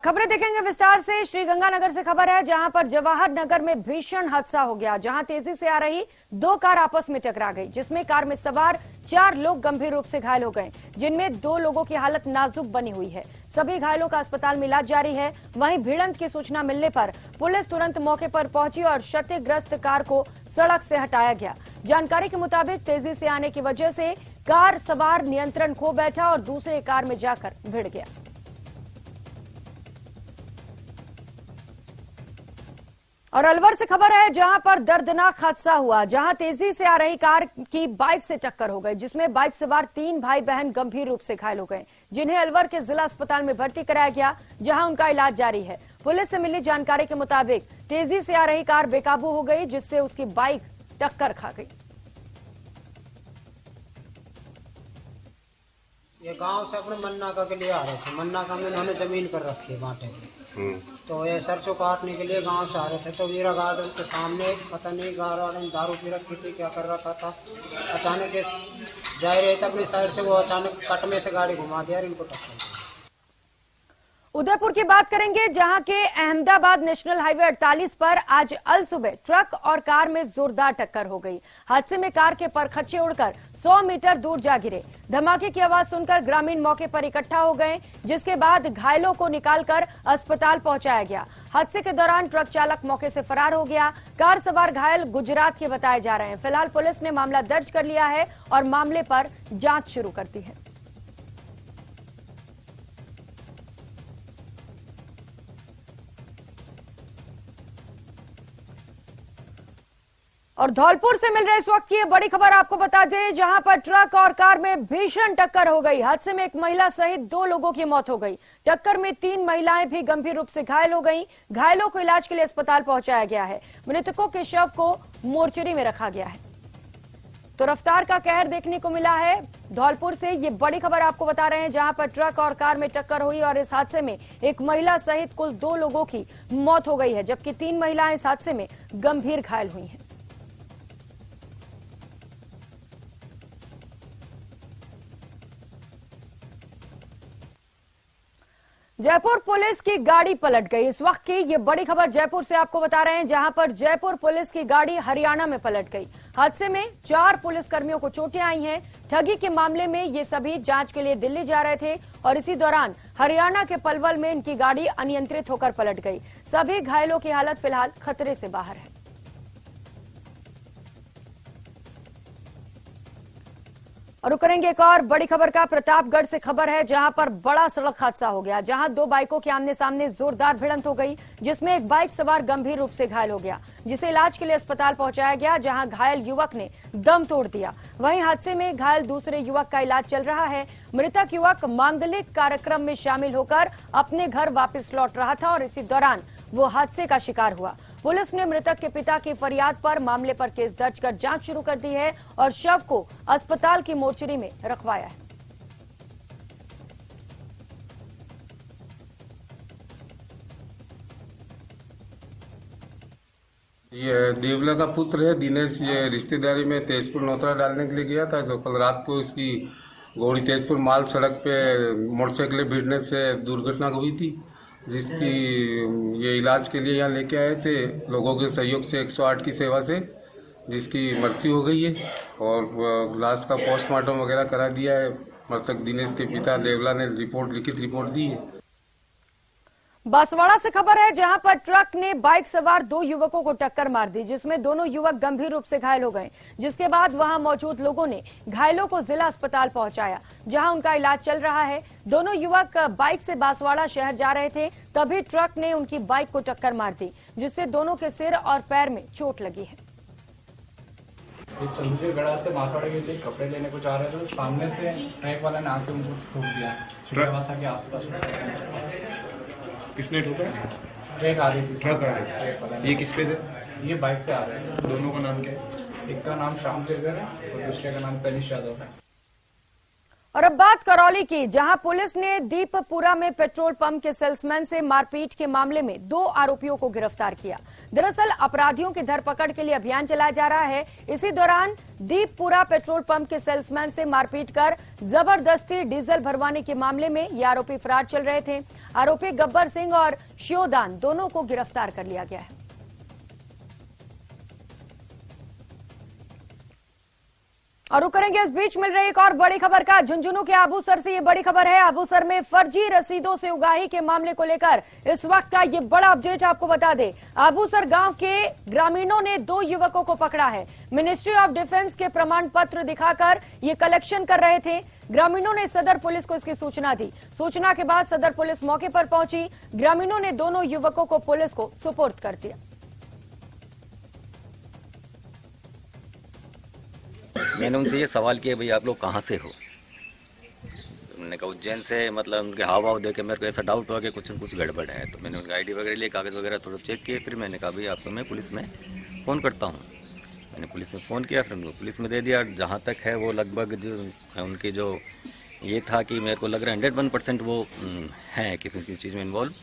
खबरें देखेंगे विस्तार से। श्रीगंगानगर से खबर है, जहां पर जवाहर नगर में भीषण हादसा हो गया, जहां तेजी से आ रही दो कार आपस में टकरा गई, जिसमें कार में सवार 4 लोग गंभीर रूप से घायल हो गए, जिनमें 2 लोगों की हालत नाजुक बनी हुई है। सभी घायलों का अस्पताल में इलाज जारी है। वहीं भिड़ंत की सूचना मिलने पर पुलिस तुरंत मौके पर पहुंची और क्षतिग्रस्त कार को सड़क से हटाया गया। जानकारी के मुताबिक तेजी से आने की वजह से कार सवार नियंत्रण खो बैठा और दूसरे कार में जाकर भिड़ गया। और अलवर से खबर है, जहां पर दर्दनाक हादसा हुआ, जहां तेजी से आ रही कार की बाइक से टक्कर हो गई, जिसमें बाइक सवार 3 भाई बहन गंभीर रूप से घायल हो गए, जिन्हें अलवर के जिला अस्पताल में भर्ती कराया गया, जहां उनका इलाज जारी है। पुलिस से मिली जानकारी के मुताबिक तेजी से आ रही कार बेकाबू हो गई, जिससे उसकी बाइक टक्कर खा गई। ये गांव से अपने मन्नाका के लिए आ रहे थे। मन्नाका में इन्होंने जमीन कर रखी है बांटे की, तो ये सरसों काटने के लिए गांव से आ रहे थे। तो वीरा गार्डन के सामने पता नहीं गार्डन में दारू पी रखी थी, क्या कर रखा था। अचानक जा रहे थे अपनी साइड से, वो अचानक कट में से गाड़ी घुमा दिया और इनको टक्कर। उदयपुर की बात करेंगे, जहां के अहमदाबाद नेशनल हाईवे 48 पर आज अल सुबह ट्रक और कार में जोरदार टक्कर हो गई। हादसे में कार के परखच्चे उड़कर 100 मीटर दूर जा गिरे। धमाके की आवाज सुनकर ग्रामीण मौके पर इकट्ठा हो गए, जिसके बाद घायलों को निकालकर अस्पताल पहुंचाया गया। हादसे के दौरान ट्रक चालक मौके से फरार हो गया। कार सवार घायल गुजरात के बताए जा रहे हैं। फिलहाल पुलिस ने मामला दर्ज कर लिया है और मामले पर जांच शुरू कर दी है। और धौलपुर से मिल रहे इस वक्त की बड़ी खबर आपको बता दें, जहां पर ट्रक और कार में भीषण टक्कर हो गई। हादसे में एक महिला सहित 2 लोगों की मौत हो गई। टक्कर में 3 महिलाएं भी गंभीर रूप से घायल हो गईं। घायलों को इलाज के लिए अस्पताल पहुंचाया गया है। मृतकों के शव को मोर्चरी में रखा गया है। तो रफ्तार का कहर देखने को मिला है। धौलपुर से ये बड़ी खबर आपको बता रहे हैं, जहां पर ट्रक और कार में टक्कर हुई और इस हादसे में एक महिला सहित कुल 2 लोगों की मौत हो गई है, जबकि 3 महिलाएं इस हादसे में गंभीर घायल हुई हैं। जयपुर पुलिस की गाड़ी पलट गई। इस वक्त की ये बड़ी खबर जयपुर से आपको बता रहे हैं, जहां पर जयपुर पुलिस की गाड़ी हरियाणा में पलट गई। हादसे में 4 पुलिसकर्मियों को चोटें आई हैं। ठगी के मामले में ये सभी जांच के लिए दिल्ली जा रहे थे और इसी दौरान हरियाणा के पलवल में इनकी गाड़ी अनियंत्रित होकर पलट गई। सभी घायलों की हालत फिलहाल खतरे से बाहर है। और करेंगे एक और बड़ी खबर का। प्रतापगढ़ से खबर है, जहां पर बड़ा सड़क हादसा हो गया, जहां 2 बाइकों के आमने सामने जोरदार भिड़ंत हो गई, जिसमें एक बाइक सवार गंभीर रूप से घायल हो गया, जिसे इलाज के लिए अस्पताल पहुंचाया गया, जहां घायल युवक ने दम तोड़ दिया। वहीं हादसे में घायल दूसरे युवक का इलाज चल रहा है। मृतक युवक मांगलिक कार्यक्रम में शामिल होकर अपने घर वापस लौट रहा था और इसी दौरान वो हादसे का शिकार हुआ। पुलिस ने मृतक के पिता की फरियाद पर मामले पर केस दर्ज कर जांच शुरू कर दी है और शव को अस्पताल की मोर्चरी में रखवाया है। ये देवला का पुत्र है दिनेश। ये रिश्तेदारी में तेजपुर नौतरा डालने के लिए गया था, तो कल रात को इसकी गौड़ी तेजपुर माल सड़क पे मोटरसाइकिल भिड़ने से दुर्घटना हुई थी, जिसकी ये इलाज के लिए यहाँ लेके आए थे लोगों के सहयोग से 108 की सेवा से, जिसकी मृत्यु हो गई है और लाश का पोस्टमार्टम वगैरह करा दिया है। मृतक दिनेश के पिता देवला ने लिखित रिपोर्ट दी है। बांसवाड़ा से खबर है, जहां पर ट्रक ने बाइक सवार 2 युवकों को टक्कर मार दी, जिसमें दोनों युवक गंभीर रूप से घायल हो गए, जिसके बाद वहां मौजूद लोगों ने घायलों को जिला अस्पताल पहुंचाया, जहां उनका इलाज चल रहा है। दोनों युवक बाइक से बांसवाड़ा शहर जा रहे थे, तभी ट्रक ने उनकी बाइक को टक्कर मार दी, जिससे दोनों के सिर और पैर में चोट लगी है। चंद्रगढ़ से बांसवाड़ा के लिए कपड़े लेने को जा रहे थे, तो सामने से ट्रक वाला ने आके उनको ठोक दिया। के आसपास किसने ठोका? ट्रक आ रही थी। ट्रक आ रही थी। ये किस पे थे? ये बाइक से आ रहे हैं। दोनों का नाम क्या है? एक का नाम श्याम चेजर है और दूसरे का नाम तनिष यादव है। और अब बात करौली की, जहां पुलिस ने दीपपुरा में पेट्रोल पंप के सेल्समैन से मारपीट के मामले में 2 आरोपियों को गिरफ्तार किया। दरअसल अपराधियों की धरपकड़ के लिए अभियान चलाया जा रहा है। इसी दौरान दीपपुरा पेट्रोल पंप के सेल्समैन से मारपीट कर जबरदस्ती डीजल भरवाने के मामले में ये आरोपी फरार चल रहे थे। आरोपी गब्बर सिंह और शिवदान दोनों को गिरफ्तार कर लिया गया है। और करेंगे इस बीच मिल रही एक और बड़ी खबर का। झुंझुनू के आबूसर से ये बड़ी खबर है। आबूसर में फर्जी रसीदों से उगाही के मामले को लेकर इस वक्त का ये बड़ा अपडेट आपको बता दें। आबूसर गांव के ग्रामीणों ने 2 युवकों को पकड़ा है। मिनिस्ट्री ऑफ डिफेंस के प्रमाण पत्र दिखाकर ये कलेक्शन कर रहे थे। ग्रामीणों ने सदर पुलिस को इसकी सूचना दी। सूचना के बाद सदर पुलिस मौके पर पहुंची। ग्रामीणों ने दोनों युवकों को पुलिस को सुपुर्द कर दिया। मैंने उनसे ये सवाल किया, भाई आप लोग कहाँ से हो? उन्होंने कहा उज्जैन से। मतलब उनके हाव भाव देखे मेरे को ऐसा डाउट हुआ कि कुछ न कुछ गड़बड़ है। तो मैंने उनका आईडी वगैरह लिए, कागज़ वगैरह थोड़ा चेक किए। फिर मैंने कहा भाई आपको मैं पुलिस में फ़ोन करता हूँ। मैंने पुलिस में फ़ोन किया, फिर उनको पुलिस में दे दिया। जहाँ तक है वो लगभग जो उनकी जो ये था कि मेरे को लग रहा है 101% वो हैं किसी किसी चीज़ में इन्वॉल्व।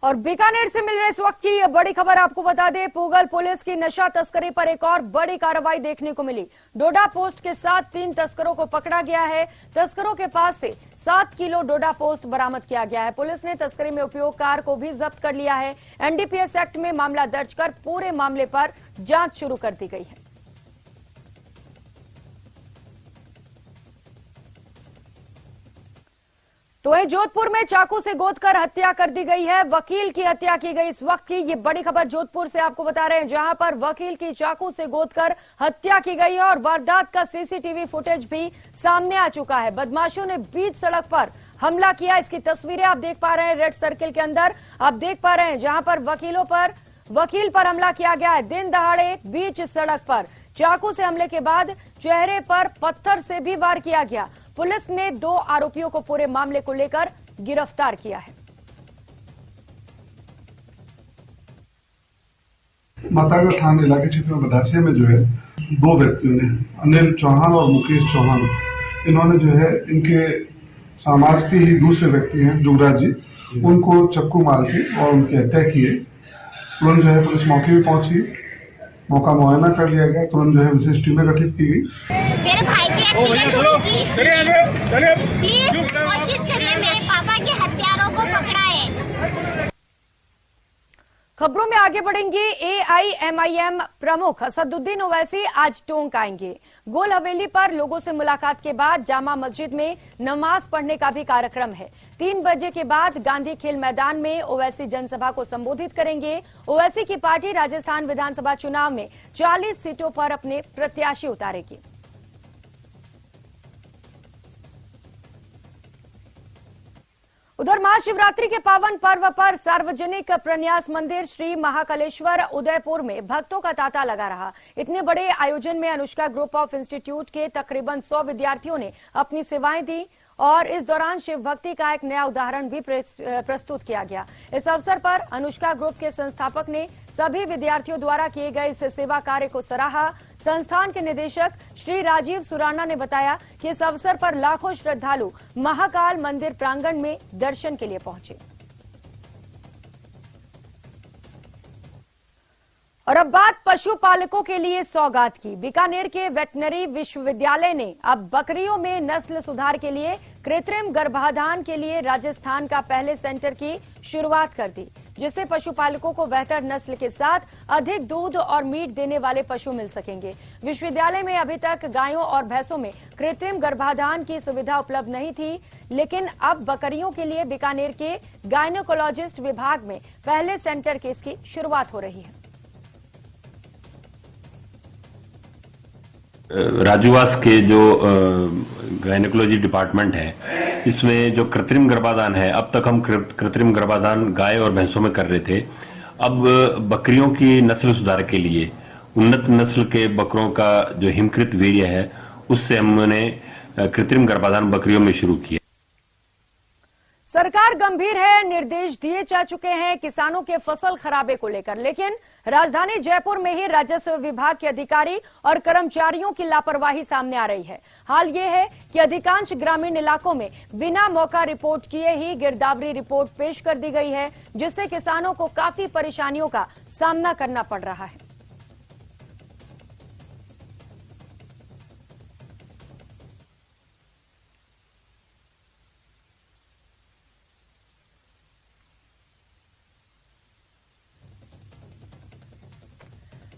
और बीकानेर से मिल रही इस वक्त की यह बड़ी खबर आपको बता दें। पूगल पुलिस की नशा तस्करी पर एक और बड़ी कार्रवाई देखने को मिली। डोडा पोस्ट के साथ 3 तस्करों को पकड़ा गया है। तस्करों के पास से 7 किलो डोडा पोस्ट बरामद किया गया है। पुलिस ने तस्करी में उपयोग कार को भी जब्त कर लिया है। एनडीपीएस एक्ट में मामला दर्ज कर पूरे मामले पर जांच शुरू कर दी गई है। तो वहीं जोधपुर में चाकू से गोदकर हत्या कर दी गई है। वकील की हत्या की गई। इस वक्त की ये बड़ी खबर जोधपुर से आपको बता रहे हैं, जहां पर वकील की चाकू से गोदकर हत्या की गई है और वारदात का सीसीटीवी फुटेज भी सामने आ चुका है। बदमाशों ने बीच सड़क पर हमला किया। इसकी तस्वीरें आप देख पा रहे हैं। रेड सर्किल के अंदर आप देख पा रहे हैं जहां पर वकील पर हमला किया गया है। दिन दहाड़े बीच सड़क पर चाकू से हमले के बाद चेहरे पर पत्थर से भी वार किया गया। पुलिस ने 2 आरोपियों को पूरे मामले को लेकर गिरफ्तार किया है। मातागढ़ थाना इलाके क्षेत्र में बदासिया में जो है 2 व्यक्तियों ने, अनिल चौहान और मुकेश चौहान, इन्होंने जो है इनके समाज के ही दूसरे व्यक्ति हैं जुगराज जी, उनको चक्कू मार के और उनकी हत्या किए। तुरंत जो है पुलिस मौके पर पहुंची, मौका मुआयना कर लिया गया। तुरंत जो है विशेष टीमें गठित की गई। मेरे भाई की एक्सीडेंट हुई थी। प्लीज कोशिश करिए मेरे पापा के हत्यारों को पकड़ाए। खबरों में आगे बढ़ेंगे। एआईएमआईएम प्रमुख असदुद्दीन ओवैसी आज टोंक आएंगे। गोल हवेली पर लोगों से मुलाकात के बाद जामा मस्जिद में नमाज पढ़ने का भी कार्यक्रम है। 3 बजे के बाद गांधी खेल मैदान में ओवैसी जनसभा को संबोधित करेंगे। ओवैसी की पार्टी राजस्थान विधानसभा चुनाव में 40 सीटों पर अपने प्रत्याशी उतारेगी। उधर महाशिवरात्रि के पावन पर्व पर सार्वजनिक प्रन्यास मंदिर श्री महाकालेश्वर उदयपुर में भक्तों का तांता लगा रहा। इतने बड़े आयोजन में अनुष्का ग्रुप ऑफ इंस्टीट्यूट के तकरीबन 100 विद्यार्थियों ने अपनी सेवाएं दी और इस दौरान शिव भक्ति का एक नया उदाहरण भी प्रस्तुत किया गया। इस अवसर पर अनुष्का ग्रुप के संस्थापक ने सभी विद्यार्थियों द्वारा किए गए इस सेवा कार्य को सराहा। संस्थान के निदेशक श्री राजीव सुराना ने बताया कि इस अवसर पर लाखों श्रद्धालु महाकाल मंदिर प्रांगण में दर्शन के लिए पहुंचे। और अब बात पशुपालकों के लिए सौगात की। बीकानेर के वेटनरी विश्वविद्यालय ने अब बकरियों में नस्ल सुधार के लिए कृत्रिम गर्भाधान के लिए राजस्थान का पहले सेंटर की शुरुआत कर दी, जिससे पशुपालकों को बेहतर नस्ल के साथ अधिक दूध और मीट देने वाले पशु मिल सकेंगे। विश्वविद्यालय में अभी तक गायों और भैंसों में कृत्रिम गर्भाधान की सुविधा उपलब्ध नहीं थी, लेकिन अब बकरियों के लिए बीकानेर के गायनोकोलॉजिस्ट विभाग में पहले सेंटर की इसकी शुरुआत हो रही है। राजूवास के जो गायनेकोलॉजी डिपार्टमेंट है, इसमें जो कृत्रिम गर्भाधान है, अब तक हम कृत्रिम गर्भाधान गाय और भैंसों में कर रहे थे। अब बकरियों की नस्ल सुधार के लिए उन्नत नस्ल के बकरों का जो हिमकृत वीर्य है, उससे हमने कृत्रिम गर्भाधान बकरियों में शुरू किया। सरकार गंभीर है, निर्देश दिए जा चुके हैं किसानों के फसल खराबे को लेकर, लेकिन राजधानी जयपुर में ही राजस्व विभाग के अधिकारी और कर्मचारियों की लापरवाही सामने आ रही है। हाल ये है कि अधिकांश ग्रामीण इलाकों में बिना मौका रिपोर्ट किए ही गिरदावरी रिपोर्ट पेश कर दी गई है, जिससे किसानों को काफी परेशानियों का सामना करना पड़ रहा है।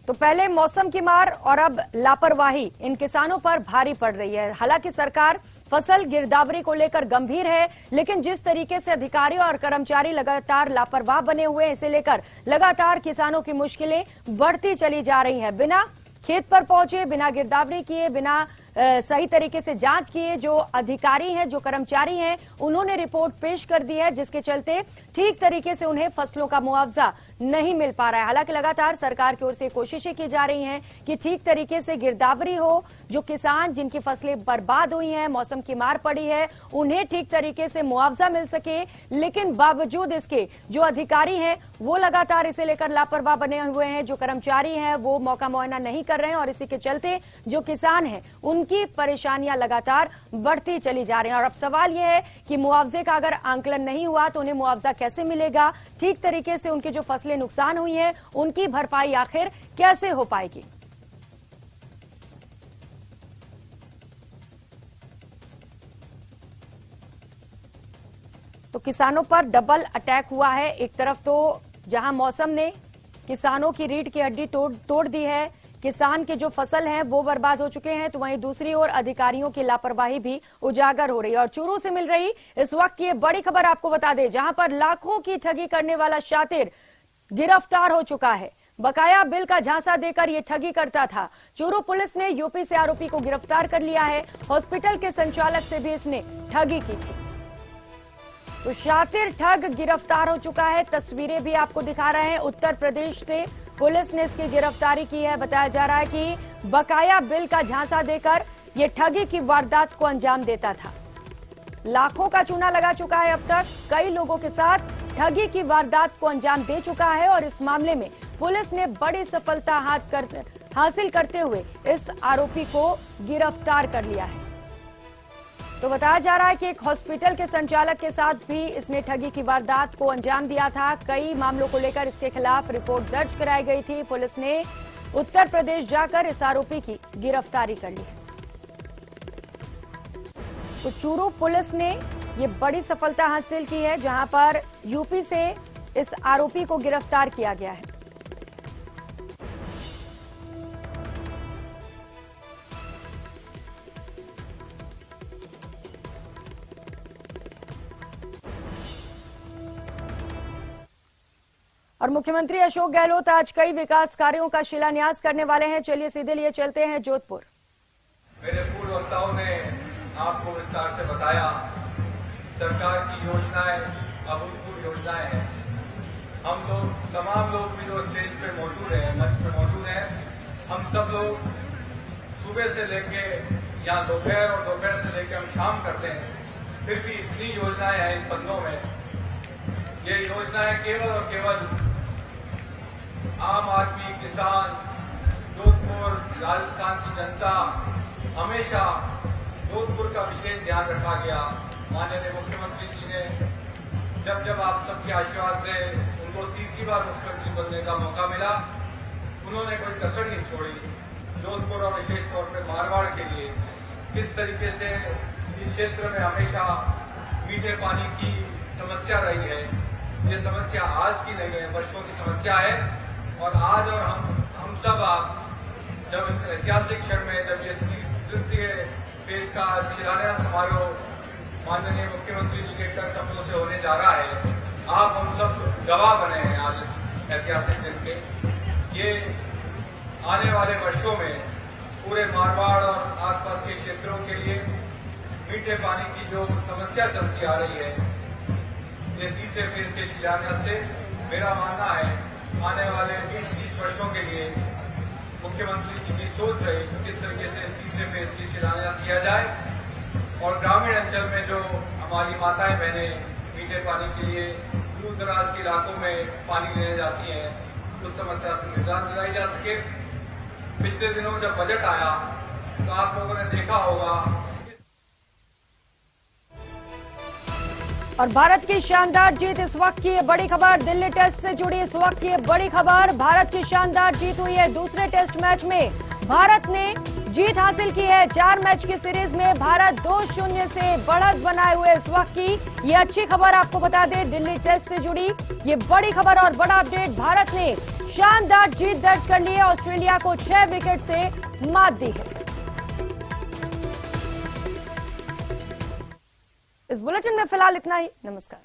तो पहले मौसम की मार और अब लापरवाही इन किसानों पर भारी पड़ रही है। हालांकि सरकार फसल गिरदावरी को लेकर गंभीर है, लेकिन जिस तरीके से अधिकारी और कर्मचारी लगातार लापरवाह बने हुए हैं, इसे लेकर लगातार किसानों की मुश्किलें बढ़ती चली जा रही हैं। बिना खेत पर पहुंचे, बिना गिरदावरी किए, बिना सही तरीके से जांच किए जो अधिकारी हैं, जो कर्मचारी हैं, उन्होंने रिपोर्ट पेश कर दी है, जिसके चलते ठीक तरीके से उन्हें फसलों का मुआवजा नहीं मिल पा रहा है। हालांकि लगातार सरकार की ओर से कोशिशें की जा रही हैं कि ठीक तरीके से गिरदावरी हो, जो किसान जिनकी फसलें बर्बाद हुई हैं, मौसम की मार पड़ी है, उन्हें ठीक तरीके से मुआवजा मिल सके। लेकिन बावजूद इसके जो अधिकारी हैं वो लगातार इसे लेकर लापरवाह बने हुए हैं, जो कर्मचारी हैं वो मौका मुआयना नहीं कर रहे हैं और इसी के चलते जो किसान हैं उनकी परेशानियां लगातार बढ़ती चली जा रही हैं। और अब सवाल यह है कि मुआवजे का अगर आंकलन नहीं हुआ तो उन्हें मुआवजा कैसे मिलेगा, ठीक तरीके से उनकी जो फसलें नुकसान हुई हैं उनकी भरपाई आखिर कैसे हो पाएगी। तो किसानों पर डबल अटैक हुआ है। एक तरफ तो जहां मौसम ने किसानों की रीढ़ की हड्डी तोड़ दी है, किसान के जो फसल हैं वो बर्बाद हो चुके हैं, तो वहीं दूसरी ओर अधिकारियों की लापरवाही भी उजागर हो रही है। और चूरू से मिल रही इस वक्त की बड़ी खबर आपको बता दें, जहां पर लाखों की ठगी करने वाला शातिर गिरफ्तार हो चुका है। बकाया बिल का झांसा देकर ये ठगी करता था। चूरू पुलिस ने यूपी से आरोपी को गिरफ्तार कर लिया है। हॉस्पिटल के संचालक से भी इसने ठगी की थी। तो शातिर ठग गिरफ्तार हो चुका है। तस्वीरें भी आपको दिखा रहे हैं। उत्तर प्रदेश से पुलिस ने इसकी गिरफ्तारी की है। बताया जा रहा है कि बकाया बिल का झांसा देकर ये ठगी की वारदात को अंजाम देता था। लाखों का चूना लगा चुका है। अब तक कई लोगों के साथ ठगी की वारदात को अंजाम दे चुका है और इस मामले में पुलिस ने बड़ी सफलता हासिल करते हुए इस आरोपी को गिरफ्तार कर लिया है। तो बताया जा रहा है कि एक हॉस्पिटल के संचालक के साथ भी इसने ठगी की वारदात को अंजाम दिया था। कई मामलों को लेकर इसके खिलाफ रिपोर्ट दर्ज कराई गई थी। पुलिस ने उत्तर प्रदेश जाकर इस आरोपी की गिरफ्तारी कर ली है। तो चूरू पुलिस ने ये बड़ी सफलता हासिल की है, जहां पर यूपी से इस आरोपी को गिरफ्तार किया गया है। और मुख्यमंत्री अशोक गहलोत आज कई विकास कार्यों का शिलान्यास करने वाले हैं। चलिए सीधे लिए चलते हैं जोधपुर। मेरे पूर्व वक्ताओं ने आपको विस्तार से बताया, सरकार की योजनाएं अभूतपूर्व योजनाएं हैं। हम लोग तमाम लोग भी जो स्टेज पे मौजूद हैं, मंच पे मौजूद हैं, हम सब लोग सुबह से लेके या दोपहर और दोपहर से लेके हम शाम करते हैं, फिर भी इतनी योजनाएं हैं इन पन्नों में। ये योजनाएं केवल और केवल आम आदमी, किसान, जोधपुर, राजस्थान की जनता, हमेशा जोधपुर का विशेष ध्यान रखा गया। माननीय मुख्यमंत्री जी ने जब आप सबके आशीर्वाद से उनको तीसरी बार मुख्यमंत्री बनने का मौका मिला, उन्होंने कोई कसर नहीं छोड़ी। जोधपुर और विशेष तौर पर मारवाड़ के लिए किस तरीके से इस क्षेत्र में हमेशा मीठे पानी की समस्या रही है। ये समस्या आज की नहीं है, वर्षों की समस्या है। और आज और हम सब जब इस ऐतिहासिक क्षण में जब ये तृतीय फेज का शिलान्यास समारोह माननीय मुख्यमंत्री जी के कर कमलों से होने जा रहा है, आप हम सब गवाह बने हैं आज इस ऐतिहासिक दिन के। ये आने वाले वर्षों में पूरे मारवाड़ और आसपास के क्षेत्रों के लिए मीठे पानी की जो समस्या चलती आ रही है, ये तीसरे फेज के शिलान्यास से मेरा मानना है आने वाले 20-30 वर्षों के लिए मुख्यमंत्री जी की सोच रही किस तरीके से तीसरे फेज की शिलान्यास किया जाए और ग्रामीण अंचल में जो हमारी माताएं बहनें मीठे पानी के लिए दूर दराज के इलाकों में पानी लेने जाती हैं, उस समस्या से निजात दिलाई जा सके। पिछले दिनों जब बजट आया तो आप लोगों ने देखा होगा और भारत की शानदार जीत, इस वक्त की ये बड़ी खबर दिल्ली टेस्ट से जुड़ी, इस वक्त की ये बड़ी खबर, भारत की शानदार जीत हुई है। दूसरे टेस्ट मैच में भारत ने जीत हासिल की है। 4 मैच की सीरीज में भारत 2-0 से बढ़त बनाए हुए इस वक्त की ये अच्छी खबर आपको बता दें, दिल्ली टेस्ट से जुड़ी ये बड़ी खबर और बड़ा अपडेट। भारत ने शानदार जीत दर्ज कर ली है, ऑस्ट्रेलिया को 6 विकेट से मात दी है। इस बुलेटिन में फिलहाल इतना ही। नमस्कार।